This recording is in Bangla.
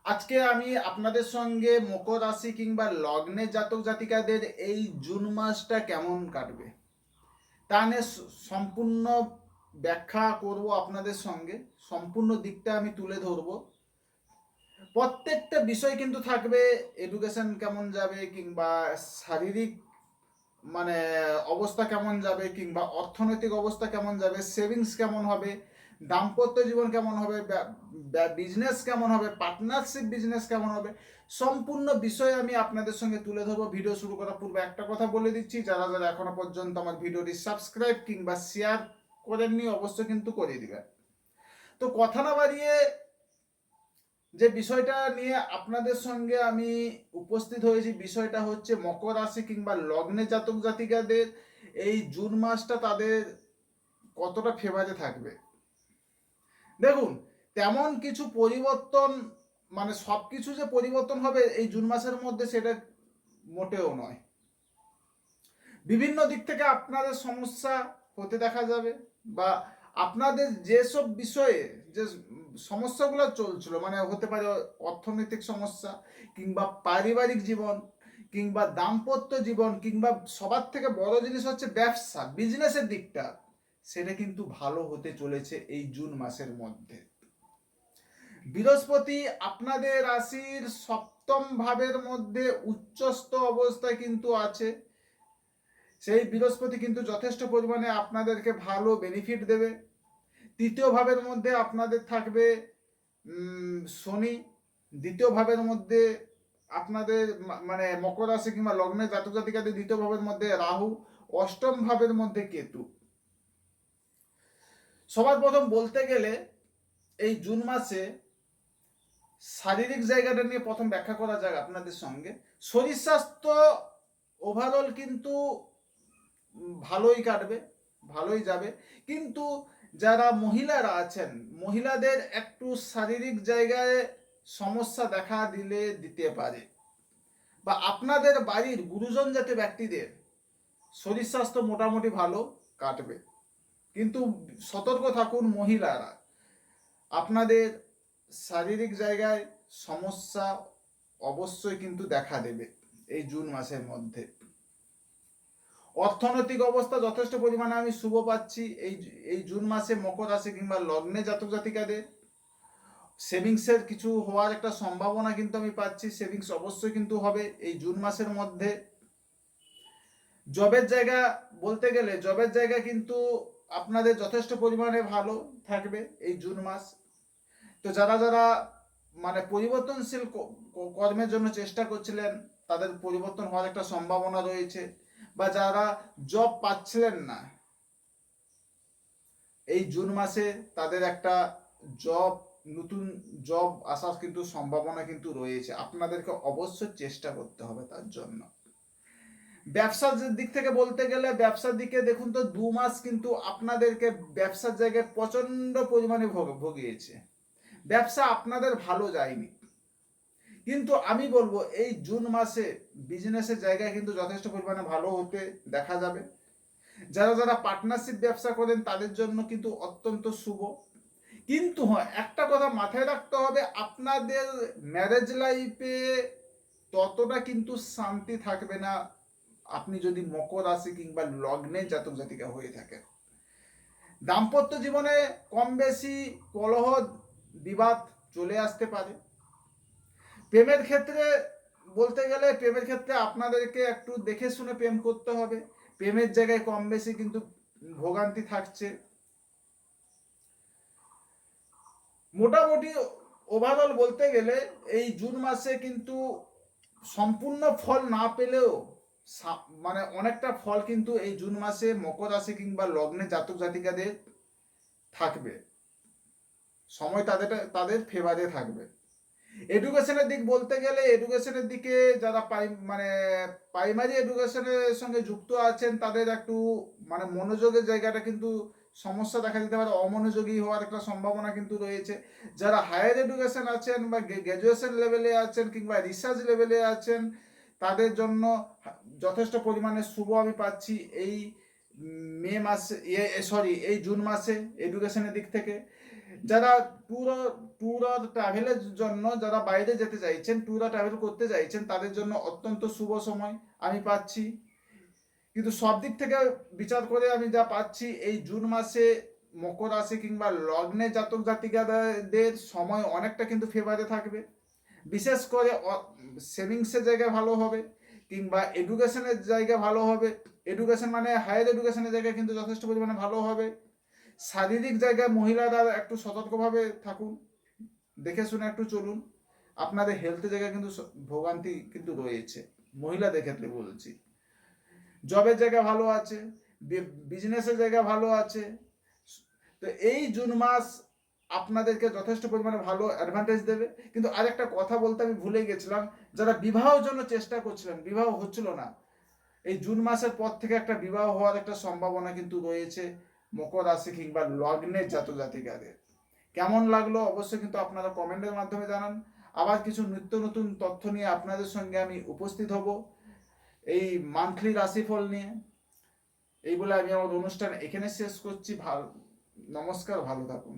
আজকে আমি আপনাদের সঙ্গে মকর রাশি কিংবা লগ্নের জাতক জাতিকাদের এই জুন মাসটা কেমন কাটবে তা নিয়ে সম্পূর্ণ ব্যাখ্যা করব আপনাদের সঙ্গে। সম্পূর্ণ দিকটা আমি তুলে ধরবো। প্রত্যেকটা বিষয় কিন্তু থাকবে। এডুকেশন কেমন যাবে, কিংবা শারীরিক মানে অবস্থা কেমন যাবে, কিংবা অর্থনৈতিক অবস্থা কেমন যাবে, সেভিংস কেমন হবে, দাম্পত্য জীবন কেমন হবে, বিজনেস কেমন হবে, পার্টনারশিপ বিজনেস কেমন হবে, সম্পূর্ণ বিষয় আমি আপনাদের সঙ্গে তুলে ধরবো। ভিডিও শুরু করার পূর্বে একটা কথা বলে দিচ্ছি, যারা যারা এখনো পর্যন্ত আমার ভিডিওটি সাবস্ক্রাইব কিংবা শেয়ার করেননি অবশ্যই কিন্তু করে দিবেন। তো কথা না বাড়িয়ে যে বিষয়টা নিয়ে আপনাদের সঙ্গে আমি উপস্থিত হয়েছি, বিষয়টা হচ্ছে মকর রাশি কিংবা লগ্নে জাতক জাতিকাদের এই জুন মাসটা তাদের কতটা ফেভারে থাকবে। দেখুন, তেমন কিছু পরিবর্তন মানে সব কিছু যে পরিবর্তন হবে এই জুন মাসের মধ্যে সেটা মোটেও নয়। বিভিন্ন দিক থেকে আপনাদের সমস্যা হতে দেখা যাবে, বা আপনাদের যেসব বিষয়ে যে সমস্যাগুলো চলছিল, মানে হতে পারে অর্থনৈতিক সমস্যা, কিংবা পারিবারিক জীবন, কিংবা দাম্পত্য জীবন, কিংবা সবার থেকে বড় জিনিস হচ্ছে ব্যবসা বিজনেসের দিকটা, সেটা কিন্তু ভালো হতে চলেছে এই জুন মাসের মধ্যে। বৃহস্পতি আপনাদের রাশির সপ্তম ভাবের মধ্যে উচ্চস্থ অবস্থায় কিন্তু আছে। সেই বৃহস্পতি কিন্তু যথেষ্ট পরিমাণে আপনাদেরকে ভালো বেনিফিট দেবে। তৃতীয় ভাবের মধ্যে আপনাদের থাকবে শনি। দ্বিতীয় ভাবের মধ্যে আপনাদের মানে মকর রাশি কিংবা লগ্নের জাতক জাতিকাদের দ্বিতীয় ভাবের মধ্যে রাহু। অষ্টম ভাবের মধ্যে কেতু। সবার প্রথম বলতে গেলে এই জুন মাসে শারীরিক জায়গাটা নিয়ে প্রথম ব্যাখ্যা করা যাক আপনাদের সঙ্গে। শরীর স্বাস্থ্য ওভারঅল কিন্তু ভালোই কাটবে, ভালোই যাবে। কিন্তু যারা মহিলারা আছেন, মহিলাদের একটু শারীরিক জায়গায় সমস্যা দেখা দিতে পারে, বা আপনাদের বাড়ির গুরুজন জাতীয় ব্যক্তিদের শরীর স্বাস্থ্য মোটামুটি ভালো কাটবে। কিন্তু সতর্ক থাকুন মহিলারা, আপনাদের শারীরিক জায়গায় সমস্যা অবশ্যই কিন্তু দেখা দেবে এই জুন মাসের মধ্যে। অর্থনৈতিক অবস্থা যথেষ্ট পরিমাণে আমি শুভ পাচ্ছি এই এই জুন মাসে মকর রাশি কিংবা লগ্নে জাতক জাতিকাদের। সেভিংসের কিছু হওয়ার একটা সম্ভাবনা কিন্তু আমি পাচ্ছি, সেভিংস অবশ্যই কিন্তু হবে এই জুন মাসের মধ্যে। জবের জায়গা বলতে গেলে জবের জায়গা কিন্তু আপনাদের যথেষ্ট পরিমাণে ভালো থাকবে এই জুন মাস। তো যারা যারা মানে পরিবর্তনশীল কর্মের জন্য চেষ্টা করছিলেন, তাদের পরিবর্তন হওয়ার একটা সম্ভাবনা রয়েছে। বা যারা জব পাচ্ছিলেন না, এই জুন মাসে তাদের একটা জব নতুন জব আসার কিন্তু সম্ভাবনা কিন্তু রয়েছে। আপনাদেরকে অবশ্যই চেষ্টা করতে হবে তার জন্য। ব্যবসার দিক থেকে বলতে গেলে ব্যবসার দিকে দেখুন তো 2 মাস কিন্তু আপনাদেরকে ব্যবসার জায়গায় প্রচন্ড পরিমাণে ভোগিয়েছে। ব্যবসা আপনাদের ভালো যায়নি, কিন্তু আমি বলবো এই জুন মাসে বিজনেসের জায়গায় কিন্তু যথেষ্ট পরিমাণে ভালো হতে দেখা যাবে। যারা যারা পার্টনারশিপ ব্যবসা করেন তাদের জন্য কিন্তু অত্যন্ত শুভ। কিন্তু হ্যাঁ, একটা কথা মাথায় রাখতে হবে, আপনাদের ম্যারেজ লাইফে ততটা কিন্তু শান্তি থাকবে না আপনি যদি মকর রাশি কিংবা লগ্নে জাতক জাতিকা হয়ে থাকেন। দাম্পত্য জীবনে কম বেশি কলহ বিবাদ চলে আসতে পারে। প্রেমের ক্ষেত্রে বলতে গেলে প্রেমের ক্ষেত্রে আপনাদেরকে একটু দেখে শুনে প্রেম করতে হবে। প্রেমের জায়গায় কম বেশি কিন্তু ভোগান্তি থাকছে। মোটামুটি ওভারঅল বলতে গেলে এই জুন মাসে কিন্তু সম্পূর্ণ ফল না পেলেও মানে অনেকটা ফল কিন্তু এই জুন মাসে মকর রাশি কিংবা লগ্নে জাতক জাতিকাদের থাকবে। সময় তাদের ফেভারে থাকবে। এডুকেশনের দিক বলতে গেলে এডুকেশনের দিকে যারা মানে প্রাইমারি এডুকেশনের সঙ্গে যুক্ত আছেন তাদের একটু মানে মনোযোগের জায়গাটা কিন্তু সমস্যা দেখা দিতে পারে, অমনোযোগী হওয়ার একটা সম্ভাবনা কিন্তু রয়েছে। যারা হায়ার এডুকেশন আছেন বা গ্র্যাজুয়েশন লেভেলে আছেন কিংবা রিসার্চ লেভেলে আছেন, তাদের জন্য যথেষ্ট পরিমাণে শুভ আমি পাচ্ছি এই মে মাসে এই জুন মাসে এডুকেশনের দিক থেকে। যারা ট্যুর আর ট্রাভেলের জন্য, যারা বাইরে যেতে চাইছেন, ট্যুর আর ট্রাভেল করতে চাইছেন, তাদের জন্য অত্যন্ত শুভ সময় আমি পাচ্ছি। কিন্তু সব দিক থেকে বিচার করে আমি যা পাচ্ছি, এই জুন মাসে মকর রাশি কিংবা লগ্নে জাতক জাতিকাদের সময় অনেকটা কিন্তু ফেভারে থাকবে। বিশেষ করে সেভিংসের জায়গায় ভালো হবে, কিংবা এডুকেশনের জায়গা ভালো হবে। এডুকেশন মানে হায়ার এডুকেশনের জায়গায় কিন্তু যথেষ্ট পরিমাণে ভালো হবে। শারীরিক জায়গায় মহিলারা একটু সতর্কভাবে থাকুন, দেখে শুনে একটু চলুন। আপনাদের হেলথের জায়গায় কিন্তু ভোগান্তি কিন্তু রয়েছে, মহিলাদের ক্ষেত্রে বলছি। জবের জায়গা ভালো আছে, বিজনেসের জায়গা ভালো আছে। তো এই জুন মাস আপনাদেরকে যথেষ্ট পরিমাণে ভালো অ্যাডভান্টেজ দেবে। কিন্তু আরেকটা কথা বলতে আমি ভুলে গেছিলাম, যারা বিবাহের জন্য চেষ্টা করছিলেন, বিবাহ হচ্ছিল না, এই জুন মাসের পর থেকে একটা বিবাহ হওয়ার একটা সম্ভাবনা কিন্তু রয়েছে মকর রাশি কিংবা লগ্নের জাতক জাতিকাদের। কেমন লাগলো অবশ্যই কিন্তু আপনারা কমেন্টের মাধ্যমে জানান। আবার কিছু নিত্য নতুন তথ্য নিয়ে আপনাদের সঙ্গে আমি উপস্থিত হব এই মান্থলি রাশিফল নিয়ে। এই বলে আমি আমার অনুষ্ঠান এখানে শেষ করছি। নমস্কার, ভালো থাকুন।